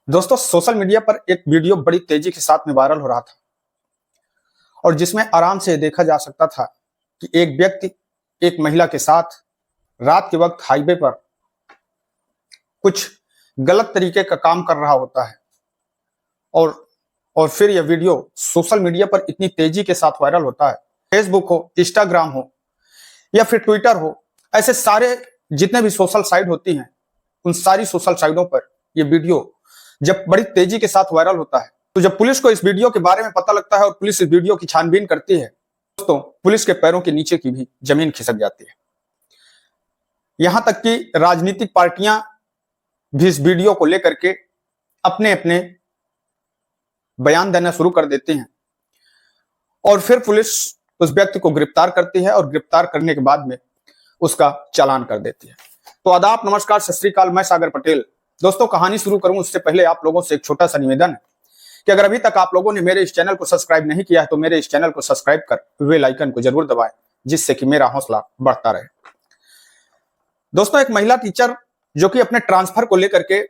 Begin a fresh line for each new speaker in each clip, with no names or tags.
दोस्तों, social media पर एक वीडियो बड़ी तेजी के साथ में वायरल हो रहा था और जिसमें आराम से देखा जा सकता था कि एक व्यक्ति एक महिला के साथ रात के वक्त हाईवे पर कुछ गलत तरीके का काम कर रहा होता है और और फिर यह वीडियो सोशल मीडिया पर इतनी तेजी के साथ वायरल होता है। फेसबुक हो, इंस्टाग्राम हो या फिर ट्विटर हो, ऐसे सारे जितने भी सोशल साइट होती हैं, उन सारी सोशल साइटों पर यह वीडियो जब बड़ी तेजी के साथ वायरल होता है, तो जब पुलिस को इस वीडियो के बारे में पता लगता है और पुलिस इस वीडियो की छानबीन करती है, दोस्तों पुलिस के पैरों के नीचे की भी जमीन खिसक जाती है। यहां तक कि राजनीतिक पार्टियां भी इस वीडियो को लेकर के अपने अपने बयान देना शुरू कर देती हैं और फिर पुलिस उस व्यक्ति को गिरफ्तार करती है और गिरफ्तार करने के बाद में उसका चालान कर देती है। तो आदाब, नमस्कार, सत श्री अकाल, मैं सागर पटेल। दोस्तों, कहानी शुरू करूं उससे पहले आप लोगों से एक छोटा सा निवेदन है कि अगर अभी तक आप लोगों ने मेरे इस चैनल को सब्सक्राइब नहीं किया है तो मेरे इस चैनल को सब्सक्राइब कर बेल आइकन को जरूर दबाएं, जिससे कि मेरा हौसला बढ़ता रहे। दोस्तों, एक महिला टीचर जो कि अपने ट्रांसफर को लेकर के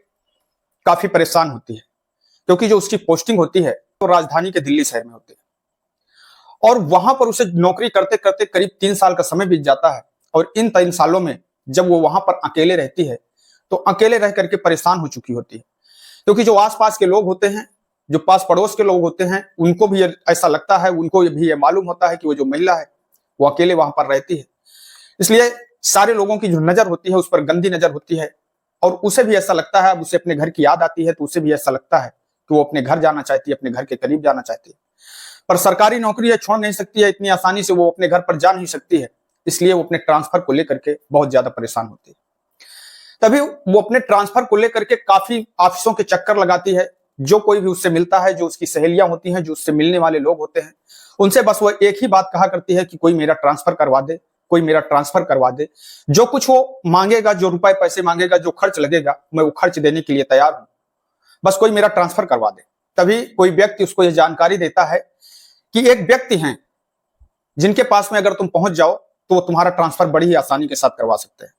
काफी परेशान होती है, क्योंकि जो उसकी पोस्टिंग होती है तो राजधानी के दिल्ली शहर में होती है और वहां पर उसे नौकरी करते करते करीब 3 साल का समय बीत जाता है। और इन 3 सालों में जब वो वहां पर अकेले रहती है तो अकेले रह करके परेशान हो चुकी होती है, क्योंकि जो आसपास के लोग होते हैं, जो पास पड़ोस के लोग होते हैं, उनको भी ऐसा लगता है, उनको भी ये मालूम होता है कि वो जो महिला है वो अकेले वहां पर रहती है। इसलिए सारे लोगों की जो नजर होती है उस पर गंदी नजर होती है और उसे भी ऐसा लगता है, अब उसे अपने घर की याद आती है तो उसे भी ऐसा लगता है कि वो अपने घर जाना चाहती है, अपने घर के करीब जाना चाहती है। पर सरकारी नौकरी है, छोड़ नहीं सकती है, इतनी आसानी से वो अपने घर पर जा नहीं सकती है, इसलिए वो अपने ट्रांसफर को लेकर के बहुत ज्यादा परेशान होती है। तभी वो अपने ट्रांसफर को लेकर के काफी ऑफिसों के चक्कर लगाती है। जो कोई भी उससे मिलता है, जो उसकी सहेलियां होती हैं, जो उससे मिलने वाले लोग होते हैं, उनसे बस वो एक ही बात कहा करती है कि कोई मेरा ट्रांसफर करवा दे, कोई मेरा ट्रांसफर करवा दे। जो कुछ वो मांगेगा, जो रुपए पैसे मांगेगा, जो खर्च लगेगा, मैं वो खर्च देने के लिए तैयार हूं, बस कोई मेरा ट्रांसफर करवा दे। तभी कोई व्यक्ति उसको यह जानकारी देता है कि एक व्यक्ति हैं जिनके पास में अगर तुम पहुंच जाओ तो वो तुम्हारा ट्रांसफर बड़ी ही आसानी के साथ करवा सकते हैं।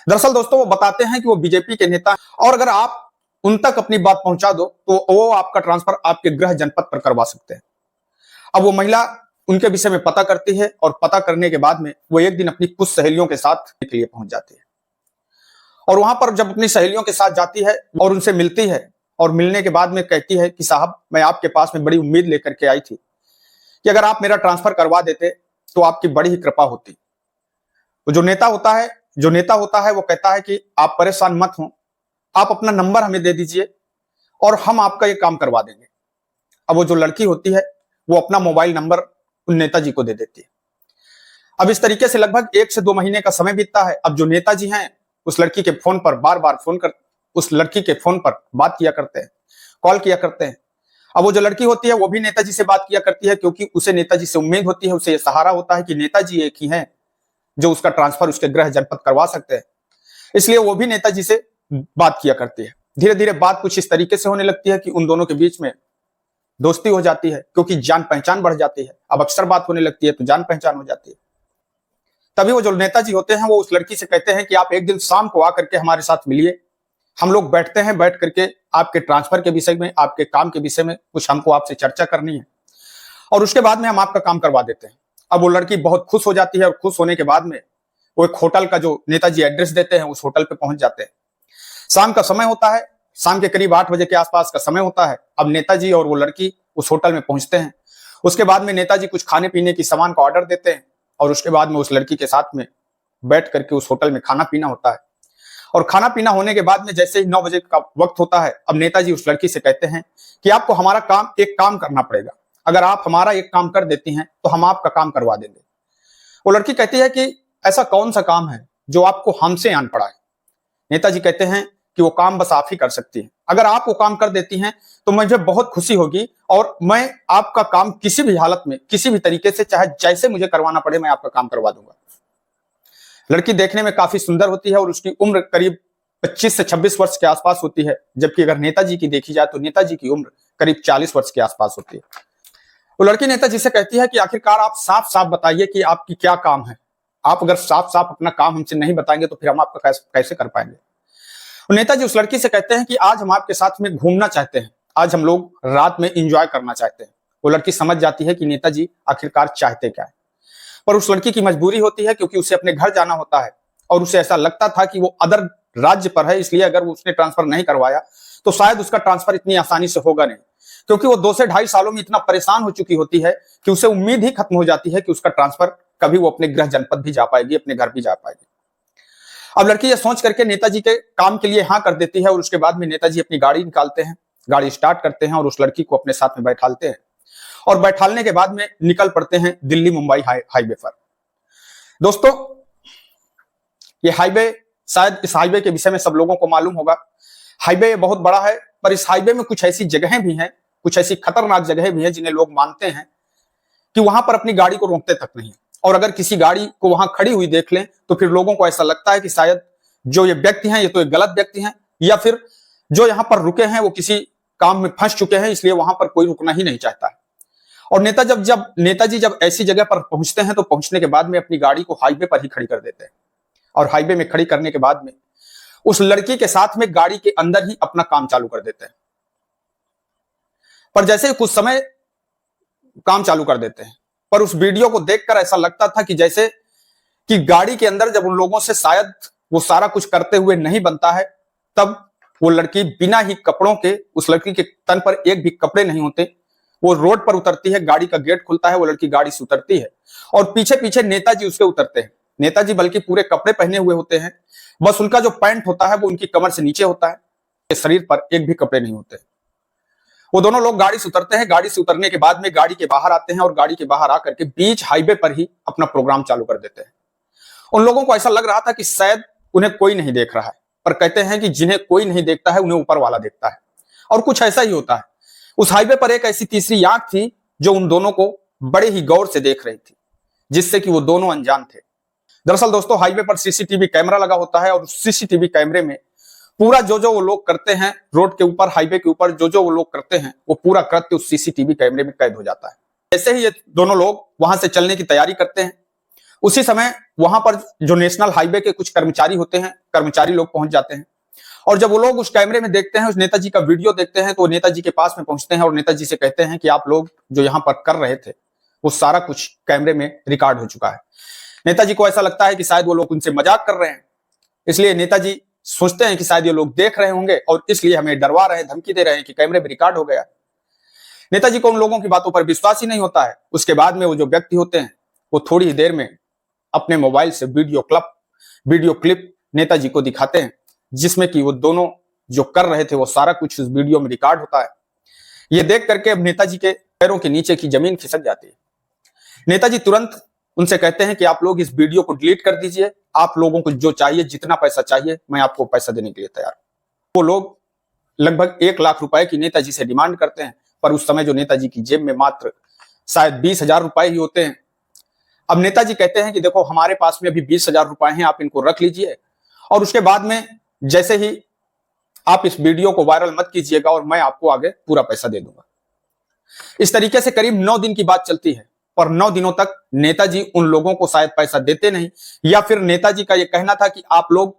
दरअसल दोस्तों, वो बताते हैं कि वो बीजेपी के नेता हैं और अगर आप उन तक अपनी बात पहुंचा दो तो वो आपका ट्रांसफर आपके गृह जनपद पर करवा सकते हैं। अब वो महिला उनके विषय में पता करती है और पता करने के बाद में वो एक दिन अपनी कुछ सहेलियों के साथ के लिए पहुंच जाती है और वहां पर जब अपनी सहेलियों के साथ जाती है और उनसे मिलती है और मिलने के बाद में कहती है कि साहब, मैं आपके पास में बड़ी उम्मीद लेकर के आई थी कि अगर आप मेरा ट्रांसफर करवा देते तो आपकी बड़ी ही कृपा होती। वो जो नेता होता है वो कहता है कि आप परेशान मत हो, आप अपना नंबर हमें दे दीजिए और हम आपका ये काम करवा देंगे। अब वो जो लड़की होती है वो अपना मोबाइल नंबर उन नेताजी को दे देती है। अब इस तरीके से लगभग 1 से 2 महीने का समय बीतता है। अब जो नेताजी हैं उस लड़की के फोन पर बार बार उस लड़की के फोन पर बात किया करते हैं, कॉल किया करते हैं। अब वो जो लड़की होती है वो भी नेताजी से बात किया करती है, क्योंकि उसे नेताजी से उम्मीद होती है, उसे ये सहारा होता है कि नेताजी एक ही हैं जो उसका ट्रांसफर उसके गृह जनपद करवा सकते हैं। इसलिए वो भी नेताजी से बात किया करती है। धीरे धीरे बात कुछ इस तरीके से होने लगती है कि उन दोनों के बीच में दोस्ती हो जाती है, क्योंकि जान पहचान बढ़ जाती है। अब अक्सर बात होने लगती है तो जान पहचान हो जाती है। तभी वो जो नेताजी होते हैं वो उस लड़की से कहते हैं कि आप एक दिन शाम को आकर के हमारे साथ मिलिए, हम लोग बैठते हैं, बैठ करके आपके ट्रांसफर के विषय में, आपके काम के विषय में कुछ हमको आपसे चर्चा करनी है और उसके बाद में हम आपका काम करवा देते हैं। अब वो लड़की बहुत खुश हो जाती है और खुश होने के बाद में वो एक होटल का जो नेताजी एड्रेस देते हैं उस होटल पे पहुंच जाते हैं। शाम का समय होता है, शाम के करीब 8 बजे के आसपास का समय होता है। अब नेताजी और वो लड़की उस होटल में पहुंचते हैं। उसके बाद में नेताजी कुछ खाने पीने की सामान का ऑर्डर देते हैं और उसके बाद में उस लड़की के साथ में बैठ करके उस होटल में खाना पीना होता है। और खाना पीना होने के बाद में जैसे ही 9 बजे का वक्त होता है, अब नेताजी उस लड़की से कहते हैं कि आपको हमारा एक काम करना पड़ेगा, अगर आप हमारा एक काम कर देती हैं तो हम आपका काम करवा देंगे। वो लड़की कहती है कि ऐसा कौन सा काम है जो आपको हमसे आन पड़ा है। नेताजी कहते हैं कि वो काम बस आप ही कर सकती हैं, अगर आप वो काम कर देती हैं तो मुझे बहुत खुशी होगी और मैं आपका काम किसी भी हालत में, किसी भी तरीके से, चाहे जैसे मुझे करवाना पड़े, मैं आपका काम करवा दूंगा। लड़की देखने में काफी सुंदर होती है और उसकी उम्र करीब 25 से 26 वर्ष के आसपास होती है, जबकि अगर नेताजी की देखी जाए तो नेताजी की उम्र करीब 40 वर्ष के आसपास होती है। वो लड़की नेताजी से कहती है कि आखिरकार आप साफ साफ बताइए कि आपकी क्या काम है, आप अगर साफ साफ अपना काम हमसे नहीं बताएंगे तो फिर हम आपका कैसे कर पाएंगे। नेताजी उस लड़की से कहते हैं कि आज हम आपके साथ में घूमना चाहते हैं, आज हम लोग रात में एंजॉय करना चाहते हैं। वो लड़की समझ जाती है कि नेताजी आखिरकार चाहते क्या है, पर उस लड़की की मजबूरी होती है क्योंकि उसे अपने घर जाना होता है और उसे ऐसा लगता था कि वो अदर राज्य पर है, इसलिए अगर वो उसने ट्रांसफर नहीं करवाया तो शायद उसका ट्रांसफर इतनी आसानी से होगा नहीं, क्योंकि वो 2 से 2.5 सालों में इतना परेशान हो चुकी होती है कि उसे उम्मीद ही खत्म हो जाती है कि उसका ट्रांसफर कभी वो अपने गृह जनपद भी जा पाएगी, अपने घर भी जा पाएगी। अब लड़की ये सोच करके नेताजी के काम के लिए हाँ कर देती है और उसके बाद में नेताजी अपनी गाड़ी निकालते हैं, गाड़ी स्टार्ट करते हैं और उस लड़की को अपने साथ में बैठालते हैं और बैठालने के बाद में निकल पड़ते हैं दिल्ली मुंबई हाईवे पर। दोस्तों, ये हाईवे, शायद इस हाईवे के विषय में सब लोगों को मालूम होगा। हाईवे बहुत बड़ा है, पर इस हाईवे में कुछ ऐसी जगहें भी हैं, कुछ ऐसी खतरनाक जगहें भी हैं जिन्हें लोग मानते हैं कि वहां पर अपनी गाड़ी को रोकते तक नहीं, और अगर किसी गाड़ी को वहां खड़ी हुई देख लें तो फिर लोगों को ऐसा लगता है कि शायद जो ये व्यक्ति हैं ये तो एक गलत व्यक्ति हैं, या फिर जो यहां पर रुके हैं वो किसी काम में फंस चुके हैं, इसलिए वहां पर कोई रुकना ही नहीं चाहता है। और नेताजी जब ऐसी जगह पर पहुंचते हैं तो पहुंचने के बाद में अपनी गाड़ी को हाईवे पर ही खड़ी कर देते हैं और हाईवे में खड़ी करने के बाद में उस लड़की के साथ में गाड़ी के अंदर ही अपना काम चालू कर देते हैं। पर जैसे ही कुछ समय काम चालू कर देते हैं, पर उस वीडियो को देखकर ऐसा लगता था कि जैसे कि गाड़ी के अंदर जब उन लोगों से शायद वो सारा कुछ करते हुए नहीं बनता है, तब वो लड़की बिना ही कपड़ों के, उस लड़की के तन पर एक भी कपड़े नहीं होते, वो रोड पर उतरती है, गाड़ी का गेट खुलता है, वो लड़की गाड़ी से उतरती है और पीछे पीछे नेताजी उसके उतरते हैं। नेताजी बल्कि पूरे कपड़े पहने हुए होते हैं, बस उनका जो पैंट होता है वो उनकी कमर से नीचे होता है, शरीर पर एक भी कपड़े नहीं होते। वो दोनों लोग गाड़ी से उतरते हैं, गाड़ी से उतरने के बाद में गाड़ी के बाहर आते हैं और गाड़ी के बाहर आकर के बीच हाईवे पर ही अपना प्रोग्राम चालू कर देते हैं। उन लोगों को ऐसा लग रहा था कि शायद उन्हें कोई नहीं देख रहा है, पर कहते हैं कि जिन्हें कोई नहीं देखता है उन्हें ऊपर वाला देखता है, और कुछ ऐसा ही होता है। उस हाईवे पर एक ऐसी तीसरी आंख थी जो उन दोनों को बड़े ही गौर से देख रही थी, जिससे कि वो दोनों अनजान थे। दरअसल दोस्तों, हाईवे पर सीसीटीवी कैमरा लगा होता है और उस सीसीटीवी कैमरे में पूरा जो वो लोग करते हैं रोड के ऊपर, हाईवे के ऊपर जो वो लोग करते हैं वो पूरा कृत्य उस सीसीटीवी कैमरे में कैद हो जाता है। जैसे ही ये दोनों लोग वहां से चलने की तैयारी करते हैं, उसी समय वहां पर जो नेशनल हाईवे के कुछ कर्मचारी होते हैं, कर्मचारी लोग पहुंच जाते हैं और जब वो लोग उस कैमरे में देखते हैं, उस नेताजी का वीडियो देखते हैं, तो नेताजी के पास में पहुंचते हैं और नेताजी से कहते हैं कि आप लोग जो यहाँ पर कर रहे थे वो सारा कुछ कैमरे में रिकॉर्ड हो चुका है। नेताजी को ऐसा लगता है कि शायद वो लोग उनसे मजाक कर रहे हैं, इसलिए नेताजी सोचते हैं कि शायद ये लोग देख रहे होंगे और इसलिए हमें डरवा रहे हैं, धमकी दे रहे हैं कि कैमरे में रिकॉर्ड हो गया। नेताजी को उन लोगों की बातों पर विश्वास ही नहीं होता है। उसके बाद में वो जो व्यक्ति होते हैं वो थोड़ी ही देर में अपने मोबाइल से वीडियो क्लिप नेताजी को दिखाते हैं, जिसमें कि वो दोनों जो कर रहे थे वो सारा कुछ उस वीडियो में रिकॉर्ड होता है। ये देख करके अब नेताजी के पैरों के नीचे की जमीन खिसक जाती है। नेताजी तुरंत उनसे कहते हैं कि आप लोग इस वीडियो को डिलीट कर दीजिए, आप लोगों को जो चाहिए, जितना पैसा चाहिए, मैं आपको पैसा देने के लिए तैयार हूं। वो लोग लगभग 1 लाख रुपए की नेताजी से डिमांड करते हैं, पर उस समय जो नेताजी की जेब में मात्र शायद 20,000 रुपए ही होते हैं। अब नेताजी कहते हैं कि देखो, हमारे पास में अभी 20,000 रुपए हैं, आप इनको रख लीजिए और उसके बाद में जैसे ही आप इस वीडियो को वायरल मत कीजिएगा और मैं आपको आगे पूरा पैसा दे दूंगा। इस तरीके से करीब 9 दिन की बात चलती है और 9 दिनों तक नेताजी उन लोगों को शायद पैसा देते नहीं, या फिर नेताजी का यह कहना था कि आप लोग,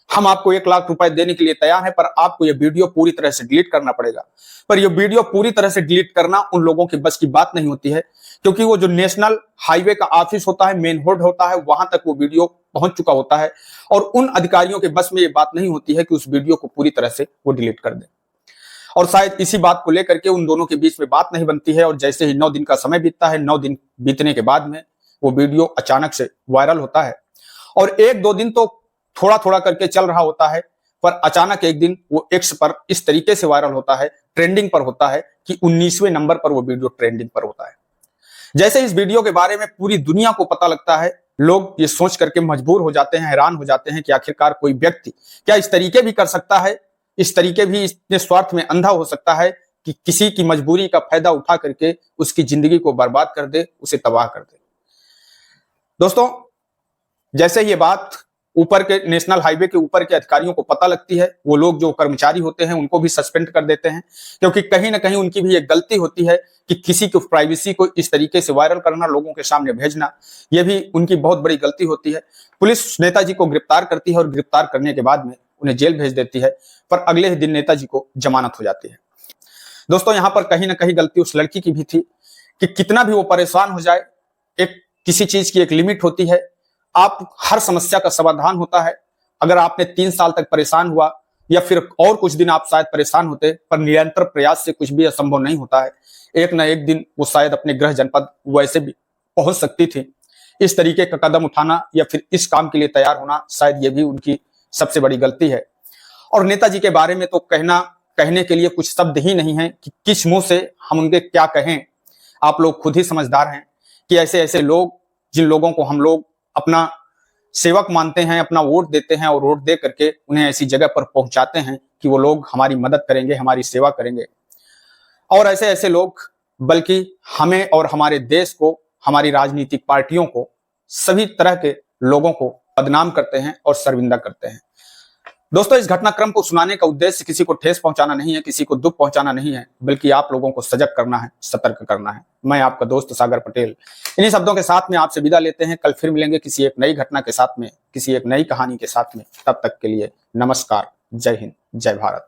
हम आपको 1 लाख रुपए देने के लिए तैयार हैं, पर आपको यह वीडियो पूरी तरह से डिलीट करना पड़ेगा। पर यह वीडियो पूरी तरह से डिलीट करना उन लोगों की बस की बात नहीं होती है, क्योंकि वो जो नेशनल हाईवे का ऑफिस होता है, मेन रोड होता है, वहां तक वो वीडियो पहुंच चुका होता है और उन अधिकारियों के बस में ये बात नहीं होती है कि उस वीडियो को पूरी तरह से वो डिलीट कर दें। और शायद इसी बात को लेकर के उन दोनों के बीच में बात नहीं बनती है और जैसे ही 9 दिन का समय बीतता है, 9 दिन बीतने के बाद में वो वीडियो अचानक से वायरल होता है और 1-2 दिन तो थोड़ा थोड़ा करके चल रहा होता है, पर अचानक एक दिन वो एक्स पर इस तरीके से वायरल होता है, ट्रेंडिंग पर होता है कि 19वें नंबर पर वो वीडियो ट्रेंडिंग पर होता है। जैसे इस वीडियो के बारे में पूरी दुनिया को पता लगता है, लोग ये सोच करके मजबूर हो जाते हैं, हैरान हो जाते हैं कि आखिरकार कोई व्यक्ति क्या इस तरीके भी कर सकता है, इस तरीके भी इतने स्वार्थ में अंधा हो सकता है कि किसी की मजबूरी का फायदा उठा करके उसकी जिंदगी को बर्बाद कर दे, उसे तबाह कर दे। दोस्तों, जैसे ये बात ऊपर के नेशनल हाईवे के ऊपर के अधिकारियों को पता लगती है, वो लोग जो कर्मचारी होते हैं उनको भी सस्पेंड कर देते हैं, क्योंकि कहीं ना कहीं उनकी भी एक गलती होती है कि किसी की प्राइवेसी को इस तरीके से वायरल करना, लोगों के सामने भेजना, यह भी उनकी बहुत बड़ी गलती होती है। पुलिस नेताजी को गिरफ्तार करती है और गिरफ्तार करने के बाद में उन्हें जेल भेज देती है, पर अगले ही दिन नेताजी को जमानत हो जाती है। दोस्तों, यहाँ पर कहीं ना कहीं गलती उस लड़की की भी थी कि कितना भी वो परेशान हो जाए, एक किसी चीज की एक लिमिट होती है। आप हर समस्या का समाधान होता है। अगर आपने 3 साल तक परेशान हुआ या फिर और कुछ दिन आप शायद परेशान होते, पर निरंतर प्रयास से कुछ भी असंभव नहीं होता है। एक ना एक दिन वो शायद अपने गृह जनपद वैसे भी पहुंच सकती थी। इस तरीके का कदम उठाना या फिर इस काम के लिए तैयार होना, शायद ये भी उनकी सबसे बड़ी गलती है। और नेताजी के बारे में तो कहने के लिए कुछ शब्द ही नहीं है कि किस मुंह से हम उनके क्या कहें। आप लोग खुद ही समझदार हैं कि ऐसे ऐसे लोग, जिन लोगों को हम लोग अपना सेवक मानते हैं, अपना वोट देते हैं और वोट दे करके उन्हें ऐसी जगह पर पहुंचाते हैं कि वो लोग हमारी मदद करेंगे, हमारी सेवा करेंगे, और ऐसे ऐसे लोग बल्कि हमें और हमारे देश को, हमारी राजनीतिक पार्टियों को, सभी तरह के लोगों को बदनाम करते हैं और शर्मिंदा करते हैं। दोस्तों, इस घटनाक्रम को सुनाने का उद्देश्य किसी को ठेस पहुंचाना नहीं है, किसी को दुख पहुंचाना नहीं है, बल्कि आप लोगों को सजग करना है, सतर्क करना है। मैं आपका दोस्त सागर पटेल इन्हीं शब्दों के साथ में आपसे विदा लेते हैं। कल फिर मिलेंगे किसी एक नई घटना के साथ में, किसी एक नई कहानी के साथ में। तब तक के लिए नमस्कार, जय हिंद, जय भारत।